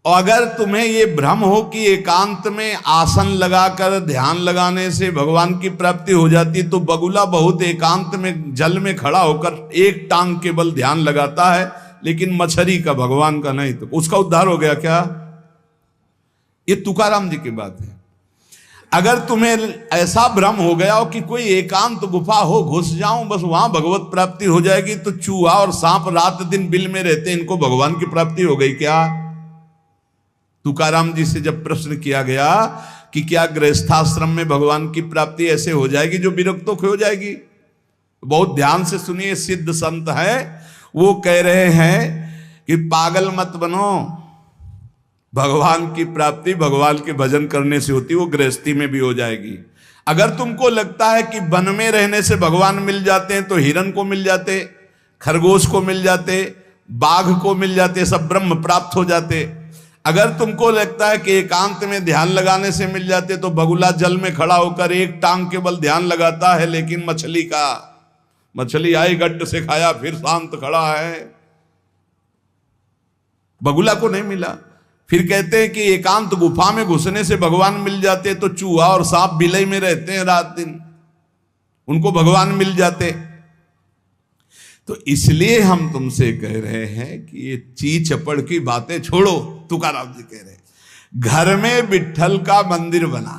और अगर तुम्हें ये भ्रम हो कि एकांत में आसन लगाकर ध्यान लगाने से भगवान की प्राप्ति हो जाती, तो बगुला बहुत एकांत में जल में खड़ा होकर एक टांग केवल ध्यान लगाता है, लेकिन मछली का, भगवान का नहीं, तो उसका उद्धार हो गया क्या? ये तुकाराम जी की बात है। अगर तुम्हें ऐसा भ्रम हो गया हो कि कोई एकांत गुफा हो, घुस जाऊं बस वहां भगवत प्राप्ति हो जाएगी, तो चूहा और सांप रात दिन बिल में रहते हैं, इनको भगवान की प्राप्ति हो गई क्या? तुकाराम जी से जब प्रश्न किया गया कि क्या गृहस्थाश्रम में भगवान की प्राप्ति ऐसे हो जाएगी जो विरक्तों को हो जाएगी, बहुत ध्यान से सुनिए, सिद्ध संत है, वो कह रहे हैं कि पागल मत बनो, भगवान की प्राप्ति भगवान के भजन करने से होती, वो गृहस्थी में भी हो जाएगी। अगर तुमको लगता है कि वन में रहने से भगवान मिल जाते हैं, तो हिरन को मिल जाते, खरगोश को मिल जाते, बाघ को मिल जाते, सब ब्रह्म प्राप्त हो जाते। अगर तुमको लगता है कि एकांत में ध्यान लगाने से मिल जाते, तो बगुला जल में खड़ा होकर एक टांग केवल ध्यान लगाता है, लेकिन मछली आई गट्ट से खाया फिर शांत खड़ा है, बगुला को नहीं मिला। फिर कहते हैं कि एकांत गुफा में घुसने से भगवान मिल जाते, तो चूहा और सांप बिलई में रहते हैं रात दिन, उनको भगवान मिल जाते। तो इसलिए हम तुमसे कह रहे हैं कि ये ची चपड़ की बातें छोड़ो। तुकाराम जी कह रहे हैं घर में विट्ठल का मंदिर बना,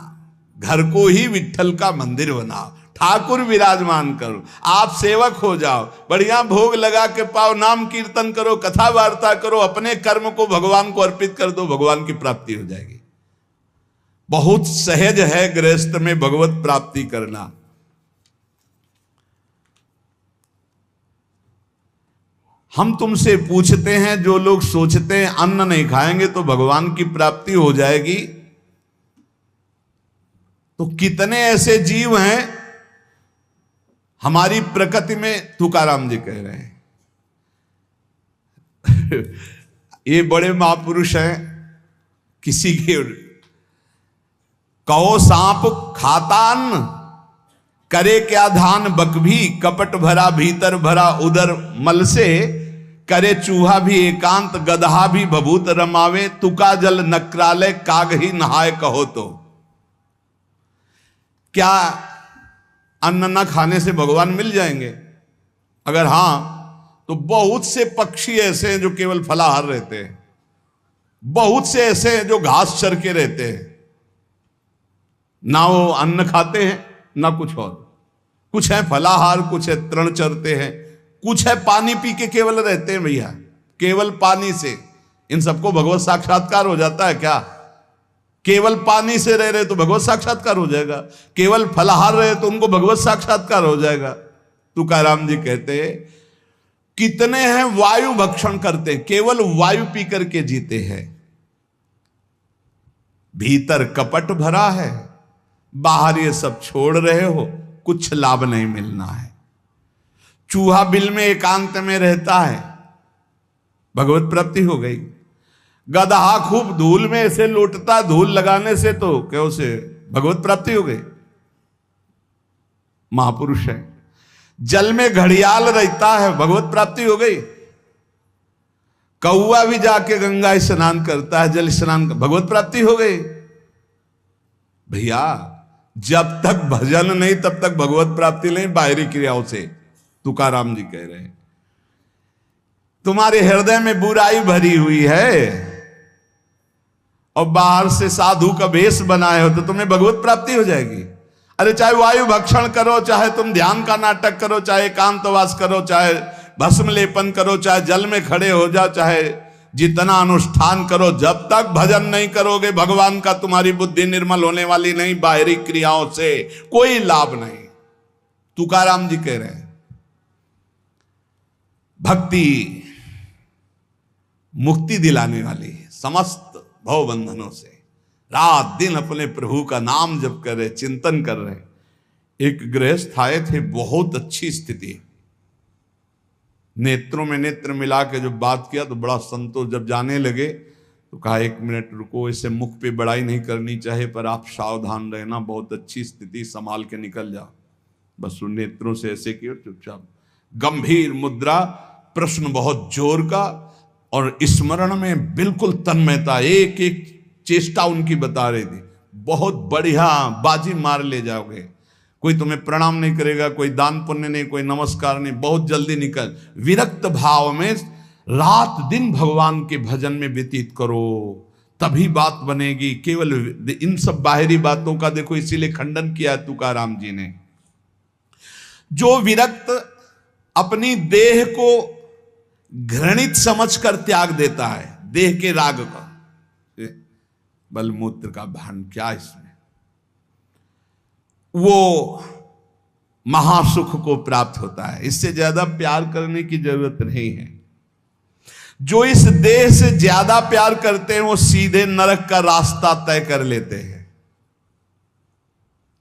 घर को ही विट्ठल का मंदिर बनाओ, ठाकुर विराजमान करो, आप सेवक हो जाओ, बढ़िया भोग लगा के पाओ, नाम कीर्तन करो, कथा वार्ता करो, अपने कर्म को भगवान को अर्पित कर दो, भगवान की प्राप्ति हो जाएगी। बहुत सहज है गृहस्थ में भगवत प्राप्ति करना। हम तुमसे पूछते हैं, जो लोग सोचते हैं अन्न नहीं खाएंगे तो भगवान की प्राप्ति हो जाएगी, तो कितने ऐसे जीव हैं हमारी प्रकृति में? तुकाराम जी कह रहे हैं ये बड़े महापुरुष हैं, किसी के कहो सांप खाता अन्न, करे क्या धान बक भी, कपट भरा भीतर भरा उदर मल से, करे चूहा भी एकांत गदहा भी भभूत रमावे, तुका जल नक्रालय काग ही नहाय कहो। तो क्या अन्न न खाने से भगवान मिल जाएंगे? अगर हां, तो बहुत से पक्षी ऐसे हैं जो केवल फलाहार रहते हैं, बहुत से ऐसे हैं जो घास चर के रहते हैं, ना वो अन्न खाते हैं ना कुछ और, कुछ है फलाहार, कुछ है तृण चरते हैं, कुछ है पानी पी के केवल रहते हैं। भैया केवल पानी से इन सबको भगवत साक्षात्कार हो जाता है क्या? केवल पानी से रह रहे तो भगवत साक्षात्कार हो जाएगा, केवल फलाहार रहे तो उनको भगवत साक्षात्कार हो जाएगा। तुकाराम जी कहते हैं कितने हैं वायु भक्षण करते, केवल वायु पी करके जीते हैं, भीतर कपट भरा है, बाहर ये सब छोड़ रहे हो, कुछ लाभ नहीं मिलना है। चूहा बिल में एकांत में रहता है, भगवत प्राप्ति हो गई। गदहा खूब धूल में ऐसे लौटता, धूल लगाने से तो क्या उसे भगवत प्राप्ति हो गई, महापुरुष है। जल में घड़ियाल रहता है, भगवत प्राप्ति हो गई। कौआ भी जाके गंगा स्नान करता है, जल स्नान, भगवत प्राप्ति हो गई। भैया जब तक भजन नहीं तब तक भगवत प्राप्ति नहीं, बाहरी क्रियाओं से। तुकाराम जी कह रहे हैं तुम्हारे हृदय में बुराई भरी हुई है और बाहर से साधु का भेष बनाए हो, तो तुम्हें भगवत प्राप्ति हो जाएगी। अरे चाहे वायु भक्षण करो, चाहे तुम ध्यान का नाटक करो, चाहे एकांतवास करो, चाहे भस्म लेपन करो, चाहे जल में खड़े हो जाओ, चाहे जितना अनुष्ठान करो, जब तक भजन नहीं करोगे भगवान का, तुम्हारी बुद्धि निर्मल होने वाली नहीं, बाहरी क्रियाओं से कोई लाभ नहीं। तुकाराम जी कह रहे हैं भक्ति मुक्ति दिलाने वाली है समस्त भव बंधनों से। रात दिन अपने प्रभु का नाम जप कर रहे, चिंतन कर रहे। एक गृहस्थ आए थे, बहुत अच्छी स्थिति, नेत्रों में नेत्र मिला के जब बात किया तो बड़ा संतोष। जब जाने लगे तो कहा 1 मिनट रुको, इसे मुख पे बड़ाई नहीं करनी चाहिए, पर आप सावधान रहना, बहुत अच्छी स्थिति, संभाल के निकल जाओ। बस उन नेत्रों से ऐसे किया, चुपचाप गंभीर मुद्रा, प्रश्न बहुत जोर का, और स्मरण में बिल्कुल तन्मयता, एक एक चेष्टा उनकी बता रही थी। बहुत बढ़िया बाजी मार ले जाओगे, कोई तुम्हें प्रणाम नहीं करेगा, कोई दान पुण्य नहीं, कोई नमस्कार नहीं, बहुत जल्दी निकल। विरक्त भाव में रात दिन भगवान के भजन में व्यतीत करो, तभी बात बनेगी। केवल इन सब बाहरी बातों का देखो इसीलिए खंडन किया तुकाराम जी ने। जो विरक्त अपनी देह को घृणित समझकर त्याग देता है, देह के राग का, बलमूत्र का भान क्या इसमें, वो महासुख को प्राप्त होता है। इससे ज्यादा प्यार करने की जरूरत नहीं है। जो इस देह से ज्यादा प्यार करते हैं वो सीधे नरक का रास्ता तय कर लेते हैं।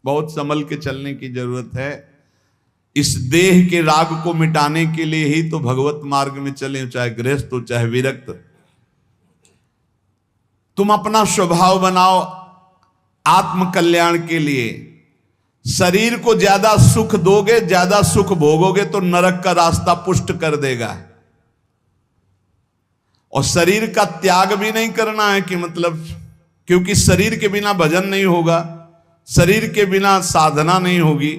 बहुत संभल के चलने की जरूरत है। इस देह के राग को मिटाने के लिए ही तो भगवत मार्ग में चले, चाहे गृहस्थ हो चाहे विरक्त। तुम अपना स्वभाव बनाओ आत्म कल्याण के लिए। शरीर को ज्यादा सुख दोगे, ज्यादा सुख भोगोगे तो नरक का रास्ता पुष्ट कर देगा। और शरीर का त्याग भी नहीं करना है कि मतलब, क्योंकि शरीर के बिना भजन नहीं होगा, शरीर के बिना साधना नहीं होगी।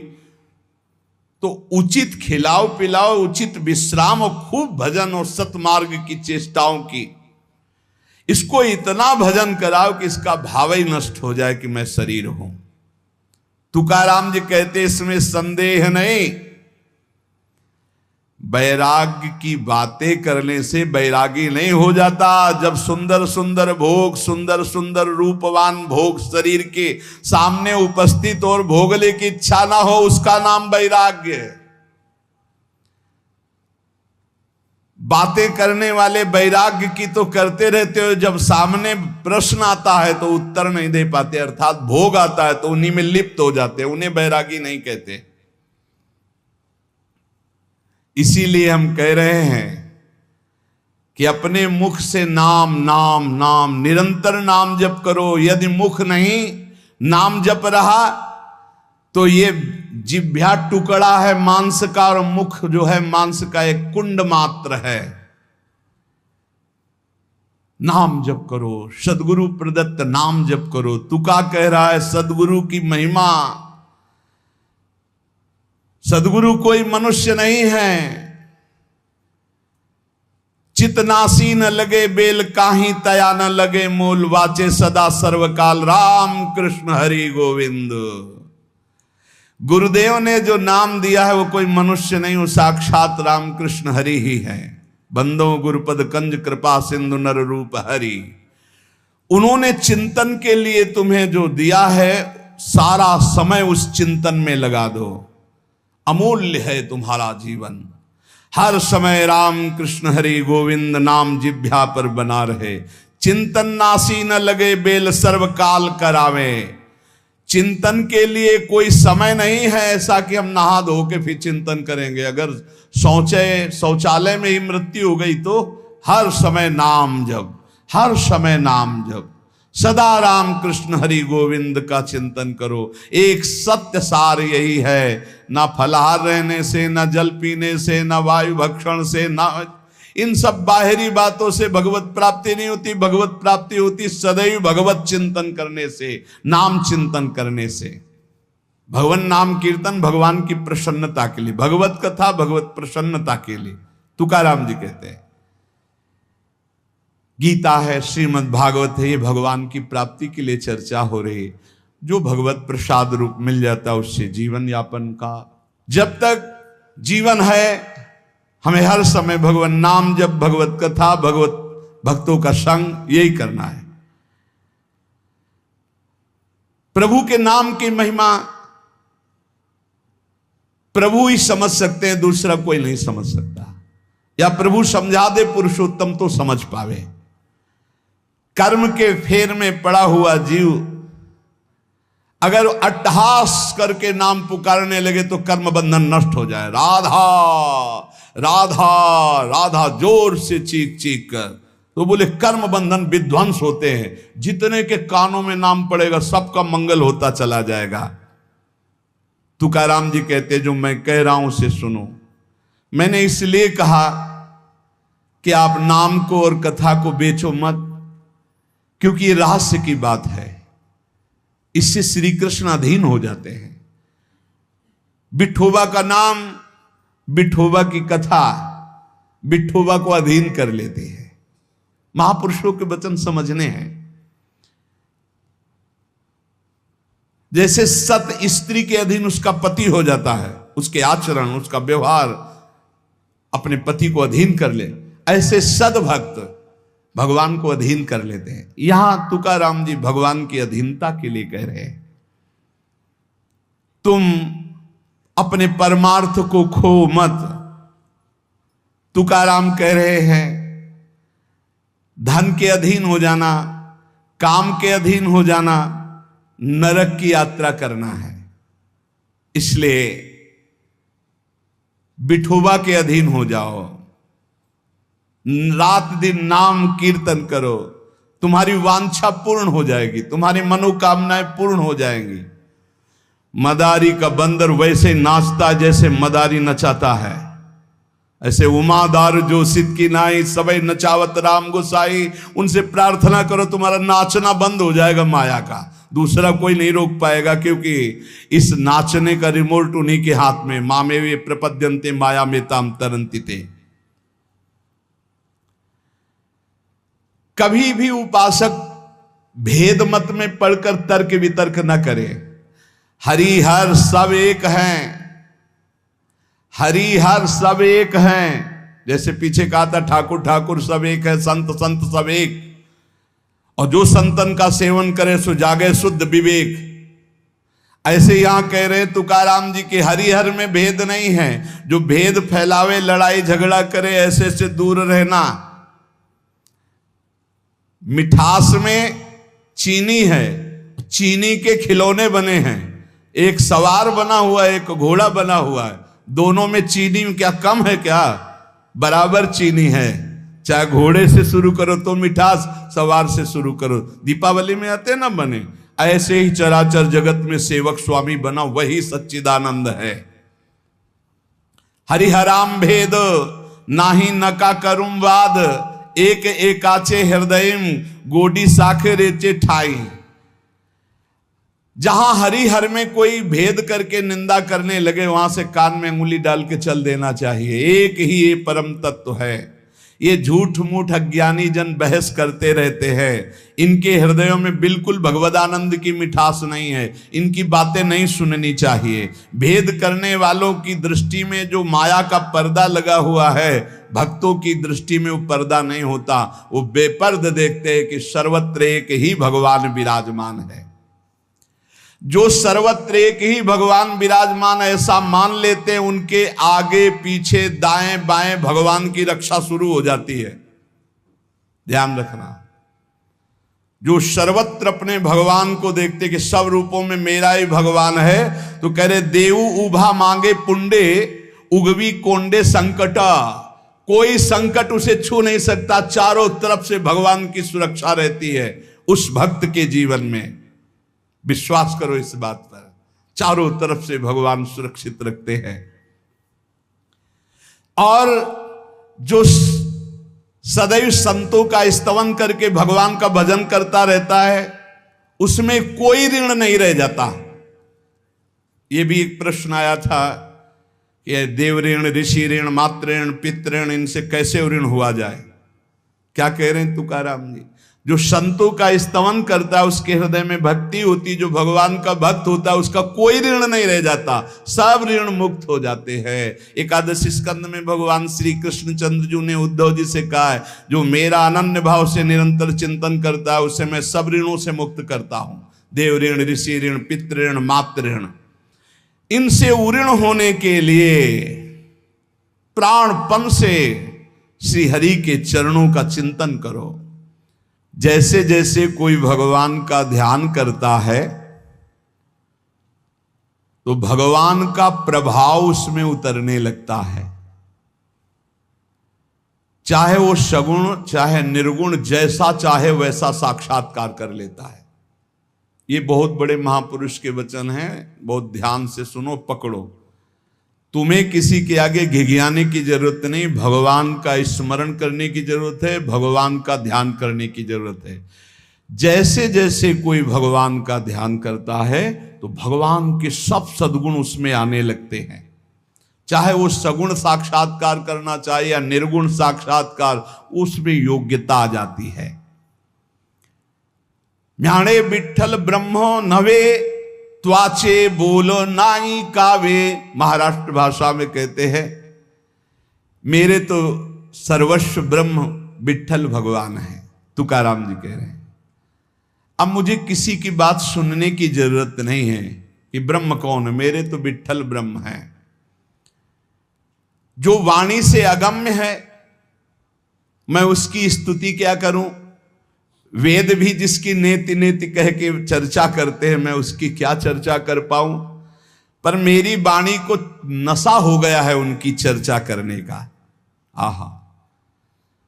तो उचित खिलाओ पिलाओ, उचित विश्राम और खूब भजन और सतमार्ग की चेष्टाओं की। इसको इतना भजन कराओ कि इसका भाव ही नष्ट हो जाए कि मैं शरीर हूं। तुकाराम जी कहते इसमें संदेह नहीं। वैराग्य की बातें करने से वैरागी नहीं हो जाता। जब सुंदर सुंदर भोग, सुंदर सुंदर रूपवान भोग शरीर के सामने उपस्थित और भोगने की इच्छा ना हो, उसका नाम वैराग्य है। बातें करने वाले वैराग्य की तो करते रहते हो, जब सामने प्रश्न आता है तो उत्तर नहीं दे पाते, अर्थात भोग आता है तो उन्हीं में लिप्त हो जाते, उन्हें वैरागी नहीं कहते। इसीलिए हम कह रहे हैं कि अपने मुख से नाम नाम नाम, निरंतर नाम जप करो। यदि मुख नहीं नाम जप रहा तो ये जिह्वा टुकड़ा है मांस का, और मुख जो है मांस का एक कुंड मात्र है। नाम जप करो, सदगुरु प्रदत्त नाम जप करो। तुका कह रहा है सदगुरु की महिमा। सदगुरु कोई मनुष्य नहीं है। चितनासी न लगे बेल काहीं, तया न लगे मूल, वाचे सदा सर्वकाल राम कृष्ण हरि गोविंद। गुरुदेव ने जो नाम दिया है वो कोई मनुष्य नहीं, वो साक्षात राम कृष्ण हरि ही है। बंदो गुरुपद कंज कृपा सिंधु नर रूप हरि। उन्होंने चिंतन के लिए तुम्हें जो दिया है, सारा समय उस चिंतन में लगा दो। अमूल्य है तुम्हारा जीवन। हर समय राम कृष्ण हरि गोविंद नाम जिह्वा पर बना रहे। चिंतन नासी न लगे बेल सर्वकाल करावे। चिंतन के लिए कोई समय नहीं है ऐसा कि हम नहा धो के फिर चिंतन करेंगे। अगर शौचालय में ही मृत्यु हो गई तो हर समय नाम जप, हर समय नाम जप। सदा राम कृष्ण हरि गोविंद का चिंतन करो। एक सत्य सार यही है, ना फलाहार रहने से, ना जल पीने से, ना वायु भक्षण से, ना इन सब बाहरी बातों से भगवत प्राप्ति नहीं होती। भगवत प्राप्ति होती सदैव भगवत चिंतन करने से, नाम चिंतन करने से। भगवान नाम कीर्तन भगवान की प्रसन्नता के लिए, भगवत कथा भगवत प्रसन्नता के लिए। तुकाराम जी कहते हैं गीता है, श्रीमद् भागवत है, ये भगवान की प्राप्ति के लिए चर्चा हो रही। जो भगवत प्रसाद रूप मिल जाता है उससे जीवन यापन का। जब तक जीवन है हमें हर समय भगवान नाम जप, भगवत कथा, भगवत भक्तों का संग, यही करना है। प्रभु के नाम की महिमा प्रभु ही समझ सकते हैं, दूसरा कोई नहीं समझ सकता। या प्रभु समझा दे पुरुषोत्तम तो समझ पावे। कर्म के फेर में पड़ा हुआ जीव अगर अट्टहास करके नाम पुकारने लगे तो कर्म बंधन नष्ट हो जाए। राधा राधा राधा जोर से चीख चीख कर, तो बोले कर्म बंधन विध्वंस होते हैं। जितने के कानों में नाम पड़ेगा सबका मंगल होता चला जाएगा। तुकाराम जी कहते जो मैं कह रहा हूं उसे सुनो। मैंने इसलिए कहा कि आप नाम को और कथा को बेचो मत, क्योंकि ये रहस्य की बात है। इससे श्री कृष्ण अधीन हो जाते हैं। विठोबा का नाम, विठोबा की कथा विठोबा को अधीन कर लेते हैं। महापुरुषों के वचन समझने हैं। जैसे सत स्त्री के अधीन उसका पति हो जाता है, उसके आचरण, उसका व्यवहार अपने पति को अधीन कर ले, ऐसे सद्भक्त भगवान को अधीन कर लेते हैं। यहां तुकाराम जी भगवान की अधीनता के लिए कह रहे हैं, तुम अपने परमार्थ को खो मत। तुकाराम कह रहे हैं धन के अधीन हो जाना, काम के अधीन हो जाना, नरक की यात्रा करना है। इसलिए विठोबा के अधीन हो जाओ, रात दिन नाम कीर्तन करो, तुम्हारी वांछा पूर्ण हो जाएगी, तुम्हारी मनोकामनाएं पूर्ण हो जाएंगी। मदारी का बंदर वैसे नाचता जैसे मदारी नचाता है, ऐसे उमादार जो सिद्ध की नाई सबई नचावत राम गोसाई। उनसे प्रार्थना करो, तुम्हारा नाचना बंद हो जाएगा माया का, दूसरा कोई नहीं रोक पाएगा, क्योंकि इस नाचने का रिमोट उन्हीं के हाथ में। मामे वे प्रपद्यन्ते माया में ताम तरंती थे। कभी भी उपासक भेद मत में पढ़कर तर्क वितर्क न करे। हरि हर सब एक हैं, हरि हर सब एक हैं। जैसे पीछे कहा था ठाकुर ठाकुर सब एक है, संत संत सब एक। और जो संतन का सेवन करे सो जागे शुद्ध विवेक। ऐसे यहां कह रहे तुकाराम जी के हरिहर में भेद नहीं है। जो भेद फैलावे, लड़ाई झगड़ा करे, ऐसे से दूर रहना। मिठास में चीनी है, चीनी के खिलौने बने हैं। एक सवार बना हुआ है, एक घोड़ा बना हुआ है। दोनों में चीनी में क्या कम है? क्या बराबर चीनी है। चाहे घोड़े से शुरू करो तो मिठास, सवार से शुरू करो। दीपावली में आते ना बने, ऐसे ही चराचर जगत में सेवक स्वामी बना, वही सच्चिदानंद है। हरिहराम भेद नाही नका करुम वाद, एक एकाचे हृदयम गोडी साखे रेचे ठाई। जहां हरिहर में कोई भेद करके निंदा करने लगे, वहां से कान में उंगली डाल के चल देना चाहिए। एक ही ये परम तत्व है। ये झूठ मूठ अज्ञानी जन बहस करते रहते हैं। इनके हृदयों में बिल्कुल भगवदानंद की मिठास नहीं है। इनकी बातें नहीं सुननी चाहिए। भेद करने वालों की दृष्टि में जो माया का पर्दा लगा हुआ है, भक्तों की दृष्टि में वो पर्दा नहीं होता। वो बेपर्द देखते हैं कि सर्वत्र एक ही भगवान विराजमान है। जो सर्वत्र एक ही भगवान विराजमान ऐसा मान लेते हैं, उनके आगे पीछे दाएं बाएं भगवान की रक्षा शुरू हो जाती है। ध्यान रखना। जो सर्वत्र अपने भगवान को देखते कि सब रूपों में मेरा ही भगवान है, तो कह रहे देवु उभा मांगे पुंडे उगवी कोंडे संकटा। कोई संकट उसे छू नहीं सकता। चारों तरफ से भगवान की सुरक्षा रहती है उस भक्त के जीवन में। विश्वास करो इस बात पर, चारों तरफ से भगवान सुरक्षित रखते हैं। और जो सदैव संतों का स्तवन करके भगवान का भजन करता रहता है, उसमें कोई ऋण नहीं रह जाता। यह भी एक प्रश्न आया था कि देव ऋण, ऋषि ऋण, मातृ ऋण, पितृ ऋण, इनसे कैसे ऋण हुआ जाए। क्या कह रहे हैं तुकाराम जी? जो संतों का स्तवन करता है, उसके हृदय में भक्ति होती, जो भगवान का भक्त होता है, उसका कोई ऋण नहीं रह जाता। सब ऋण मुक्त हो जाते हैं। एकादशी स्कंद में भगवान श्री कृष्ण चंद्र जी ने उद्धव जी से कहा है, जो मेरा अनन्य भाव से निरंतर चिंतन करता है, उसे मैं सब ऋणों से मुक्त करता हूं। देव ऋण, ऋषि ऋण, पितृ ऋण, मातृ ऋण, इनसे उऋण होने के लिए प्राणपन से श्री हरि के चरणों का चिंतन करो। जैसे जैसे कोई भगवान का ध्यान करता है, तो भगवान का प्रभाव उसमें उतरने लगता है। चाहे वो सगुण चाहे निर्गुण, जैसा चाहे वैसा साक्षात्कार कर लेता है। ये बहुत बड़े महापुरुष के वचन हैं, बहुत ध्यान से सुनो, पकड़ो। तुम्हें किसी के आगे घिघियाने की जरूरत नहीं, भगवान का स्मरण करने की जरूरत है, भगवान का ध्यान करने की जरूरत है। जैसे जैसे कोई भगवान का ध्यान करता है तो भगवान के सब सद्गुण उसमें आने लगते हैं। चाहे वो सगुण साक्षात्कार करना चाहे या निर्गुण साक्षात्कार, उसमें योग्यता आ जाती है। म्याणे विठ्ठल ब्रह्मो नवे त्वाचे बोलो नाई कावे। महाराष्ट्र भाषा में कहते हैं मेरे तो सर्वस्व ब्रह्म विठ्ठल भगवान है, तुकाराम जी कह रहे हैं। अब मुझे किसी की बात सुनने की जरूरत नहीं है कि ब्रह्म कौन है, मेरे तो विठ्ठल ब्रह्म है। जो वाणी से अगम्य है मैं उसकी स्तुति क्या करूं, वेद भी जिसकी नेति नेति कह के चर्चा करते हैं मैं उसकी क्या चर्चा कर पाऊं। पर मेरी वाणी को नशा हो गया है उनकी चर्चा करने का। आहा,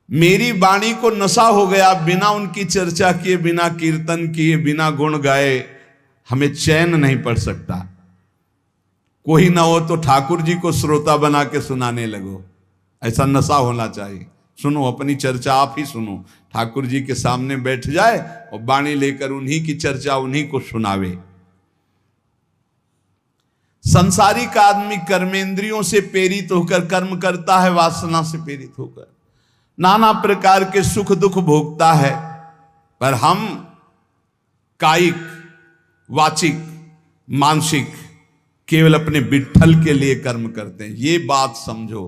मेरी वाणी को नशा हो गया, बिना उनकी चर्चा किए, बिना कीर्तन किए, बिना गुण गाए हमें चैन नहीं पड़ सकता। कोई ना हो तो ठाकुर जी को श्रोता बना के सुनाने लगो, ऐसा नशा होना चाहिए। सुनो, अपनी चर्चा आप ही सुनो, ठाकुर जी के सामने बैठ जाए और वाणी लेकर उन्हीं की चर्चा उन्हीं को सुनावे। संसारिक आदमी कर्मेंद्रियों से प्रेरित होकर कर्म करता है, वासना से प्रेरित होकर नाना प्रकार के सुख दुख भोगता है। पर हम कायिक, वाचिक, मानसिक केवल अपने विठ्ठल के लिए कर्म करते हैं, ये बात समझो।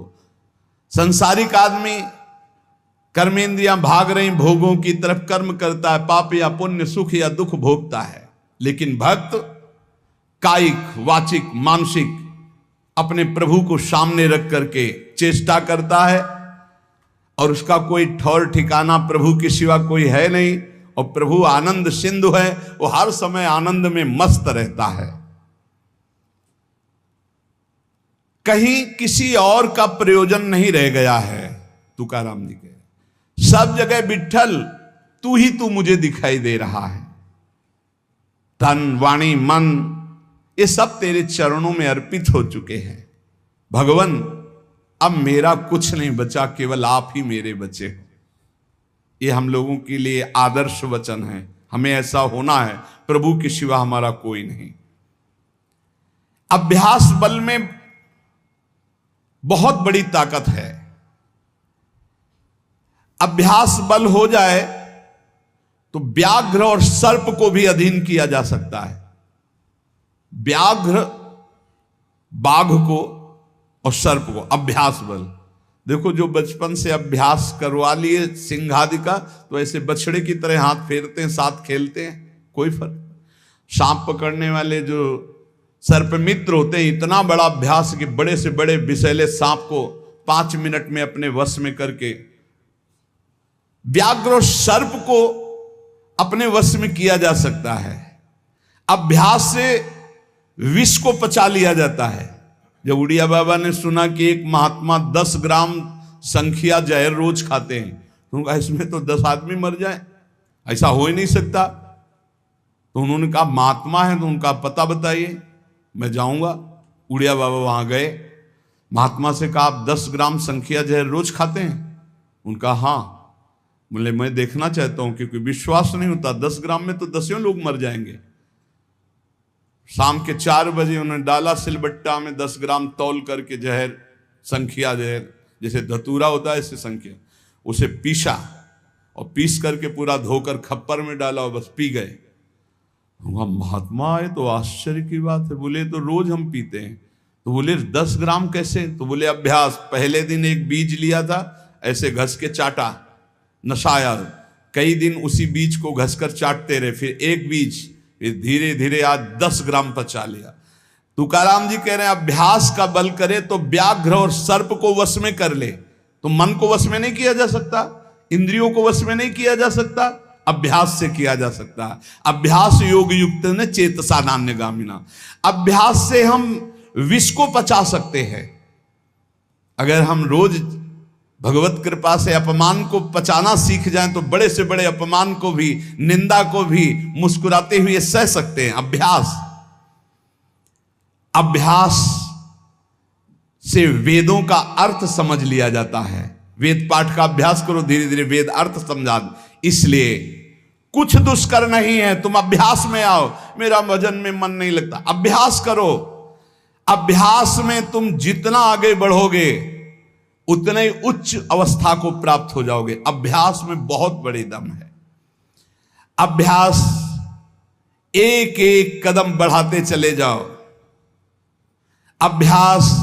संसारिक आदमी कर्मेंद्रियां भाग रही भोगों की तरफ, कर्म करता है, पाप या पुण्य, सुख या दुख भोगता है। लेकिन भक्त कायिक, वाचिक, मानसिक अपने प्रभु को सामने रख करके चेष्टा करता है और उसका कोई ठौर ठिकाना प्रभु के सिवा कोई है नहीं। और प्रभु आनंद सिंधु है, वो हर समय आनंद में मस्त रहता है। कहीं किसी और का प्रयोजन नहीं रह गया है। तुकाराम जी के सब जगह विठ्ठल तू मुझे दिखाई दे रहा है। तन, वाणी, मन ये सब तेरे चरणों में अर्पित हो चुके हैं। भगवान अब मेरा कुछ नहीं बचा, केवल आप ही मेरे बचे हो। ये हम लोगों के लिए आदर्श वचन है, हमें ऐसा होना है। प्रभु के सिवा हमारा कोई नहीं। अभ्यास बल में बहुत बड़ी ताकत है। अभ्यास बल हो जाए तो व्याघ्र और सर्प को भी अधीन किया जा सकता है। व्याघ्र, बाघ को और सर्प को अभ्यास बल। देखो, जो बचपन से अभ्यास करवा लिए सिंह आदि का, तो ऐसे बछड़े की तरह हाथ फेरते हैं, साथ खेलते हैं, कोई फर्क। सांप पकड़ने वाले जो सर्प मित्र होते हैं, इतना बड़ा अभ्यास कि बड़े से बड़े विषैले सांप को 5 मिनट में अपने वश में करके, व्याघ्र और सर्प को अपने वश में किया जा सकता है। अभ्यास से विष को पचा लिया जाता है। जब उड़िया बाबा ने सुना कि एक महात्मा 10 ग्राम संख्या जहर रोज खाते हैं, तो उनका इसमें तो 10 आदमी मर जाए, ऐसा हो ही नहीं सकता। तो उन्होंने कहा महात्मा है तो उनका पता बताइए, मैं जाऊंगा। उड़िया बाबा वहां गए, महात्मा से कहा आप 10 ग्राम संख्या जहर रोज खाते हैं? उनका हाँ। बोले मैं देखना चाहता हूं, क्योंकि विश्वास नहीं होता, 10 ग्राम में तो 10 लोग मर जाएंगे। शाम के 4 बजे उन्होंने डाला सिलबट्टा में 10 ग्राम तौल करके जहर, संख्या जहर, जैसे धतूरा होता है ऐसे संख्या, उसे पीसा और पीस करके पूरा धोकर खप्पर में डाला और बस पी गए। महात्मा आए तो आश्चर्य की बात है। बोले तो रोज हम पीते हैं। तो बोले 10 ग्राम कैसे? तो बोले अभ्यास, पहले दिन एक बीज लिया था, ऐसे घस के चाटा, नशाया, कई दिन उसी बीज को घसकर चाटते रहे, फिर एक बीज, फिर धीरे धीरे आज 10 ग्राम पचा लिया। तुकाराम जी कह रहे हैं अभ्यास का बल करे तो व्याघ्र और सर्प को वश में कर ले। तो मन को वश में नहीं किया जा सकता, इंद्रियों को वश में नहीं किया जा सकता, अभ्यास से किया जा सकता है। अभ्यास योग युक्त ने चेतसा नान्यगामिना। अभ्यास से हम विष को पचा सकते हैं। अगर हम रोज भगवत कृपा से अपमान को पचाना सीख जाएं तो बड़े से बड़े अपमान को भी, निंदा को भी मुस्कुराते हुए सह सकते हैं। अभ्यास से वेदों का अर्थ समझ लिया जाता है। वेद पाठ का अभ्यास करो, धीरे धीरे वेद अर्थ समझा। इसलिए कुछ दुष्कर नहीं है, तुम अभ्यास में आओ। मेरा भजन में मन नहीं लगता, अभ्यास करो। अभ्यास में तुम जितना आगे बढ़ोगे उतने ही उच्च अवस्था को प्राप्त हो जाओगे। अभ्यास में बहुत बड़ी दम है। अभ्यास, एक एक कदम बढ़ाते चले जाओ। अभ्यास,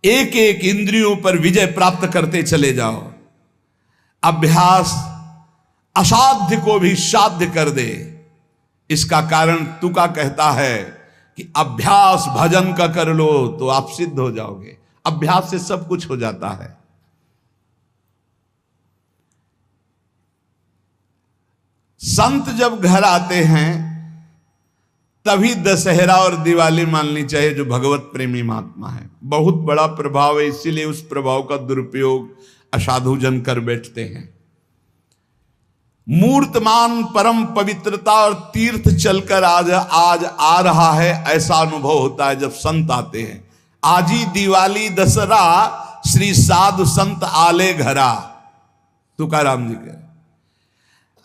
एक एक इंद्रियों पर विजय प्राप्त करते चले जाओ। अभ्यास असाध्य को भी साध्य कर दे। इसका कारण तुका कहता है कि अभ्यास भजन का कर लो तो आप सिद्ध हो जाओगे। अभ्यास से सब कुछ हो जाता है। संत जब घर आते हैं तभी दशहरा और दिवाली माननी चाहिए, जो भगवत प्रेमी महात्मा है। बहुत बड़ा प्रभाव है, इसीलिए उस प्रभाव का दुरुपयोग असाधु जन कर बैठते हैं। मूर्तमान परम पवित्रता और तीर्थ चलकर आज आ रहा है, ऐसा अनुभव होता है जब संत आते हैं। आज ही दिवाली दशहरा श्री साधु संत आले घरा, तुकाराम जी कह,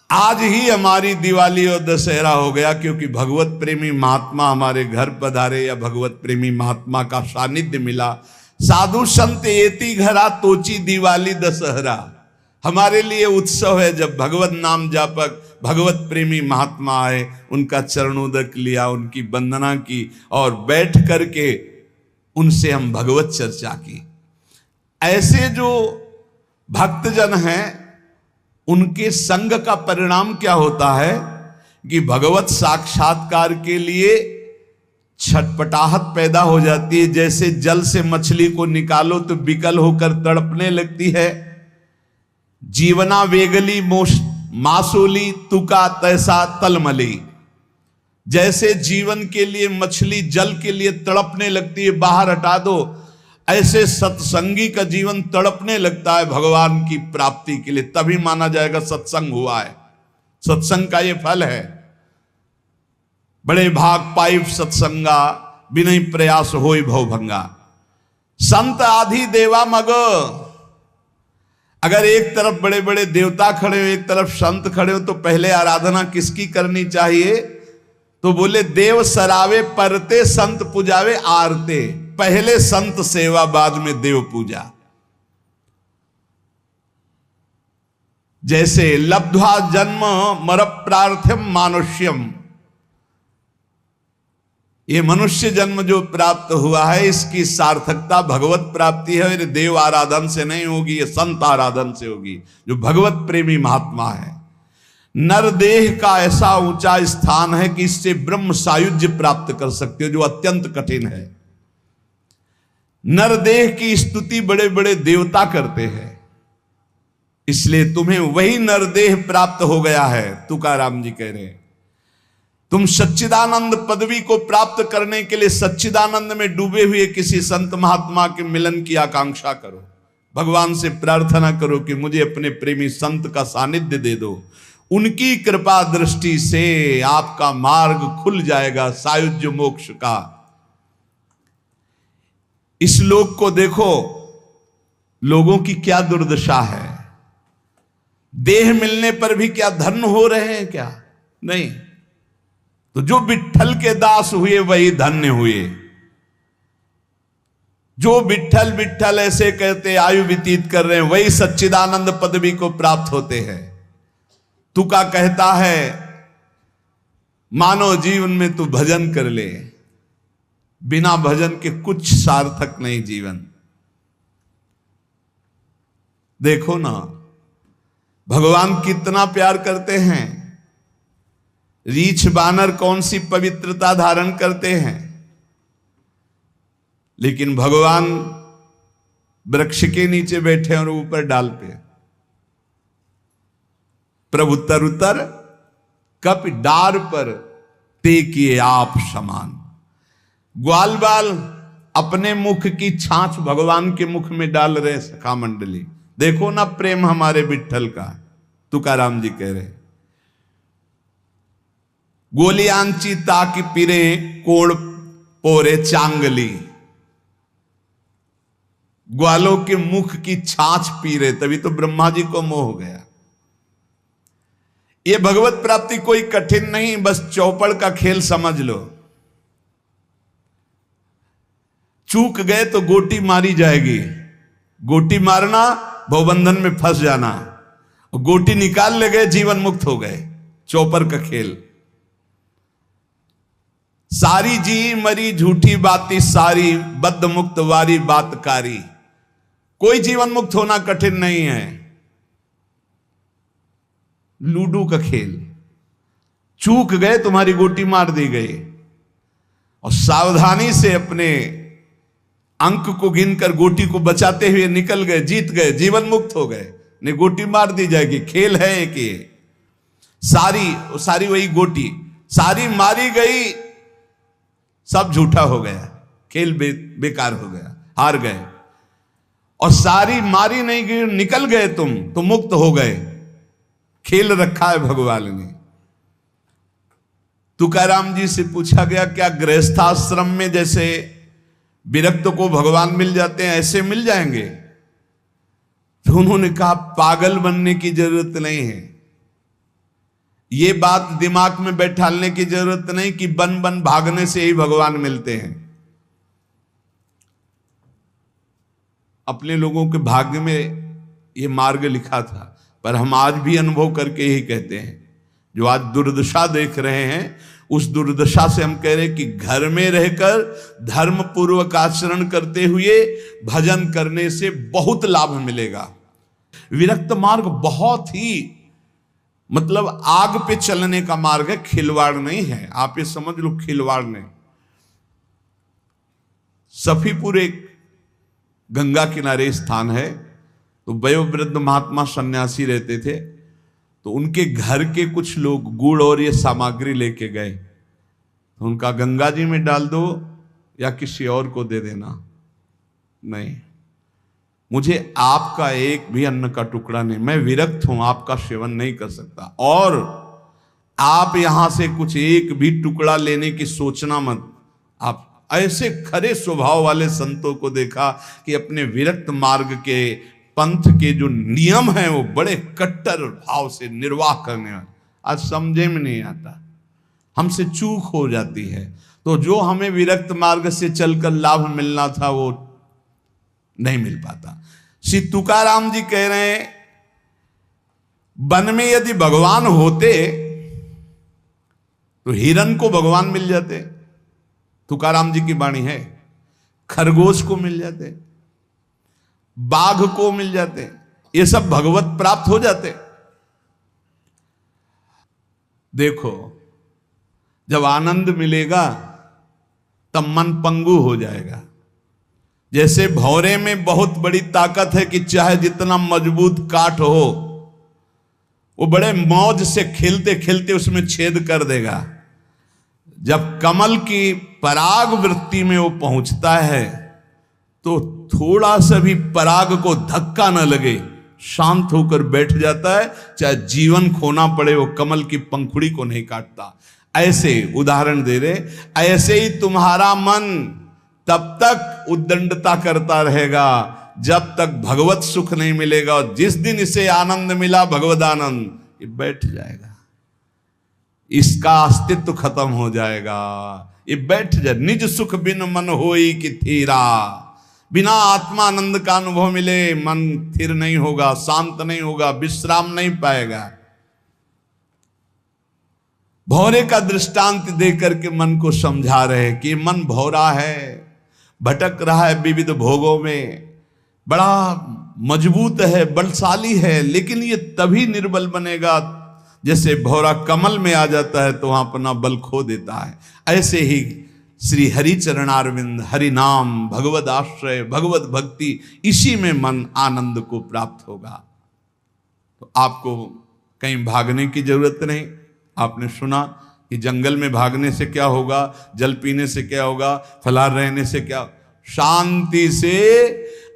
आज ही हमारी दिवाली और दशहरा हो गया, क्योंकि भगवत प्रेमी महात्मा हमारे घर पधारे या भगवत प्रेमी महात्मा का सानिध्य मिला। साधु संत एति घरा तोची दिवाली दशहरा। हमारे लिए उत्सव है जब भगवत नाम जापक भगवत प्रेमी महात्मा आए, उनका चरणोदक लिया, उनकी वंदना की और बैठ करके उनसे हम भगवत चर्चा की। ऐसे जो भक्तजन हैं उनके संग का परिणाम क्या होता है कि भगवत साक्षात्कार के लिए छटपटाहट पैदा हो जाती है। जैसे जल से मछली को निकालो तो विकल होकर तड़पने लगती है। जीवना वेगली मासूली तुका तैसा तलमली। जैसे जीवन के लिए मछली जल के लिए तड़पने लगती है, बाहर हटा दो, ऐसे सत्संगी का जीवन तड़पने लगता है भगवान की प्राप्ति के लिए। तभी माना जाएगा सत्संग हुआ है। सत्संग का ये फल है। बड़े भाग पाइप सत्संगा, बिना प्रयास होई भवभंगा। संत आधि देवा मग। अगर एक तरफ बड़े बड़े देवता खड़े हो, एक तरफ संत खड़े हो, तो पहले आराधना किसकी करनी चाहिए? तो बोले देव सरावे परते संत पुजावे आरते। पहले संत सेवा, बाद में देव पूजा। जैसे लब्ध्वा जन्म मर प्रार्थ्यम मानुष्यम, ये मनुष्य जन्म जो प्राप्त हुआ है इसकी सार्थकता भगवत प्राप्ति है। ये देव आराधन से नहीं होगी, ये संत आराधन से होगी, जो भगवत प्रेमी महात्मा है। नरदेह का ऐसा ऊंचा स्थान है कि इससे ब्रह्म सायुज्य प्राप्त कर सकते हो, जो अत्यंत कठिन है। नरदेह की स्तुति बड़े बड़े देवता करते हैं, इसलिए तुम्हें वही नरदेह प्राप्त हो गया है। तुकाराम जी कह रहे हैं तुम सच्चिदानंद पदवी को प्राप्त करने के लिए सच्चिदानंद में डूबे हुए किसी संत महात्मा के मिलन की आकांक्षा करो। भगवान से प्रार्थना करो कि मुझे अपने प्रेमी संत का सानिध्य दे दो। उनकी कृपा दृष्टि से आपका मार्ग खुल जाएगा सायुज्य मोक्ष का। इस लोक को देखो, लोगों की क्या दुर्दशा है। देह मिलने पर भी क्या धन्य हो रहे हैं क्या? नहीं। तो जो विट्ठल के दास हुए वही धन्य हुए। जो विट्ठल विट्ठल ऐसे कहते आयु व्यतीत कर रहे हैं, वही सच्चिदानंद पदवी को प्राप्त होते हैं। तुका कहता है मानव जीवन में तू भजन कर ले, बिना भजन के कुछ सार्थक नहीं जीवन। देखो ना भगवान कितना प्यार करते हैं। रीछ बानर कौन सी पवित्रता धारण करते हैं, लेकिन भगवान वृक्ष के नीचे बैठे और ऊपर डाल पे। प्रभु तरुतर कप डार पर ते किए आप समान। ग्वाल बाल अपने मुख की छाछ भगवान के मुख में डाल रहे सखा मंडली। देखो ना प्रेम हमारे विट्ठल का। तुकाराम जी कह रहे गोलियांची ताकि पिरे कोड़ पोरे चांगली। ग्वालों के मुख की छाछ पी रहे, तभी तो ब्रह्मा जी को मोह हो गया। ये भगवत प्राप्ति कोई कठिन नहीं, बस चौपड़ का खेल समझ लो। चूक गए तो गोटी मारी जाएगी, गोटी मारना भवबंधन में फंस जाना, गोटी निकाल ले गए जीवन मुक्त हो गए। चौपर का खेल। सारी जी मरी झूठी बाती सारी, बद्ध मुक्त वारी बातकारी। कोई जीवन मुक्त होना कठिन नहीं है। लूडो का खेल, चूक गए तुम्हारी गोटी मार दी गई, और सावधानी से अपने अंक को गिनकर गोटी को बचाते हुए निकल गए, जीत गए, जीवन मुक्त हो गए। नहीं गोटी मार दी जाएगी, खेल है एक ये। सारी वही गोटी, सारी मारी गई, सब झूठा हो गया, खेल बेकार हो गया, हार गए। और सारी मारी नहीं गई, निकल गए तुम तो मुक्त हो गए। खेल रखा है भगवान ने। तुकाराम जी से पूछा गया, क्या गृहस्थाश्रम में जैसे विरक्त को भगवान मिल जाते हैं ऐसे मिल जाएंगे? तो उन्होंने कहा, पागल बनने की जरूरत नहीं है। ये बात दिमाग में बैठालने की जरूरत नहीं कि बन बन भागने से ही भगवान मिलते हैं। अपने लोगों के भाग्य में ये मार्ग लिखा था, पर हम आज भी अनुभव करके ही कहते हैं। जो आज दुर्दशा देख रहे हैं, उस दुर्दशा से हम कह रहे हैं कि घर में रहकर धर्म पूर्वक आचरण करते हुए भजन करने से बहुत लाभ मिलेगा। विरक्त मार्ग बहुत ही मतलब आग पे चलने का मार्ग है, खिलवाड़ नहीं है। आप ये समझ लो, खिलवाड़ नहीं। सफीपुर एक गंगा किनारे स्थान है, तो वयोवृद्ध महात्मा सन्यासी रहते थे। तो उनके घर के कुछ लोग गुड़ और ये सामग्री लेके गए, तो उनका गंगा जी में डाल दो या किसी और को दे देना। नहीं, मुझे आपका एक भी अन्न का टुकड़ा नहीं, मैं विरक्त हूं, आपका सेवन नहीं कर सकता। और आप यहां से कुछ एक भी टुकड़ा लेने की सोचना मत। आप ऐसे खरे स्वभाव वाले संतों को देखा कि अपने विरक्त मार्ग के पंथ के जो नियम हैं वो बड़े कट्टर भाव से निर्वाह करने वाले। आज समझे में नहीं आता, हमसे चूक हो जाती है। तो जो हमें विरक्त मार्ग से चलकर लाभ मिलना था वो नहीं मिल पाता। श्री तुकाराम जी कह रहे हैं, वन में यदि भगवान होते तो हिरण को भगवान मिल जाते, तुकाराम जी की वाणी है। खरगोश को मिल जाते, बाघ को मिल जाते, ये सब भगवत प्राप्त हो जाते। देखो, जब आनंद मिलेगा तब मन पंगु हो जाएगा। जैसे भौरे में बहुत बड़ी ताकत है कि चाहे जितना मजबूत काठ हो, वो बड़े मौज से खेलते खेलते उसमें छेद कर देगा। जब कमल की पराग वृत्ति में वो पहुंचता है तो थोड़ा सा भी पराग को धक्का न लगे, शांत होकर बैठ जाता है। चाहे जीवन खोना पड़े, वो कमल की पंखुड़ी को नहीं काटता। ऐसे उदाहरण दे रहे, ऐसे ही तुम्हारा मन तब तक उद्दंडता करता रहेगा जब तक भगवत सुख नहीं मिलेगा। और जिस दिन इसे आनंद मिला, भगवद आनंद, ये बैठ जाएगा, इसका अस्तित्व खत्म हो जाएगा, ये बैठ जाए। निज सुख बिन मन होई कि थीरा, बिना आत्मानंद का अनुभव मिले मन स्थिर नहीं होगा, शांत नहीं होगा, विश्राम नहीं पाएगा। भौरे का दृष्टांत देकर के मन को समझा रहे कि मन भौरा है, भटक रहा है विविध भोगों में, बड़ा मजबूत है, बलशाली है, लेकिन ये तभी निर्बल बनेगा जैसे भौरा कमल में आ जाता है तो वहां अपना बल खो देता है। ऐसे ही श्री हरि चरणारविंद, हरि नाम, भगवद आश्रय, भगवत भक्ति, इसी में मन आनंद को प्राप्त होगा। तो आपको कहीं भागने की जरूरत नहीं। आपने सुना कि जंगल में भागने से क्या होगा, जल पीने से क्या होगा, फलाहार रहने से क्या। शांति से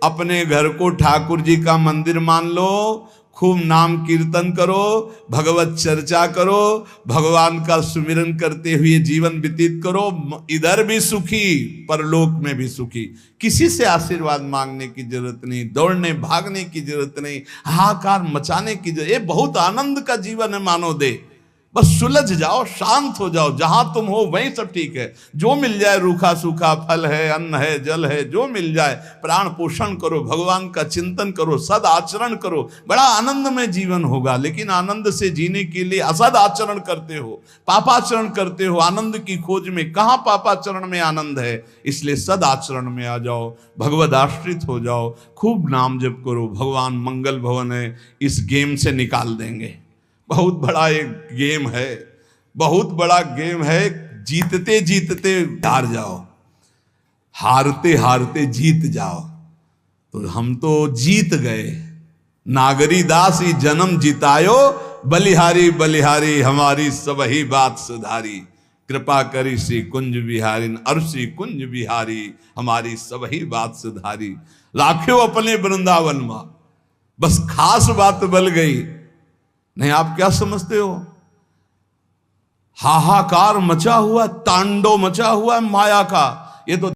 अपने घर को ठाकुर जी का मंदिर मान लो, खूब नाम कीर्तन करो, भगवत चर्चा करो, भगवान का सुमिरन करते हुए जीवन व्यतीत करो, इधर भी सुखी परलोक में भी सुखी। किसी से आशीर्वाद मांगने की जरूरत नहीं, दौड़ने भागने की जरूरत नहीं, हाहाकार मचाने की जरूरत। ये बहुत आनंद का जीवन है मानव दे। बस सुलझ जाओ, शांत हो जाओ, जहां तुम हो वहीं सब ठीक है। जो मिल जाए, रूखा सूखा फल है, अन्न है, जल है, जो मिल जाए प्राण पोषण करो, भगवान का चिंतन करो, सद आचरण करो, बड़ा आनंद में जीवन होगा। लेकिन आनंद से जीने के लिए असद आचरण करते हो, पापाचरण करते हो, आनंद की खोज में। कहाँ पापाचरण में आनंद है? इसलिए सद आचरण में आ जाओ, भगवद आश्रित हो जाओ, खूब नाम जप करो। भगवान मंगल भवन है, इस गेम से निकाल देंगे। बहुत बड़ा एक गेम है, बहुत बड़ा गेम है। जीतते जीतते हार जाओ, हारते हारते जीत जाओ। तो हम तो जीत गए। नागरी दास ही जन्म जितायो, बलिहारी बलिहारी हमारी सबही बात सुधारी। कृपा करी श्री कुंज बिहारी, और श्री कुंज बिहारी हमारी सबही बात सुधारी। राख्यो अपने वृंदावन में, बस खास बात बल गई। नहीं, आप क्या समझते हो? हाहाकार मचा हुआ, तांडव मचा हुआ है माया का। ये तो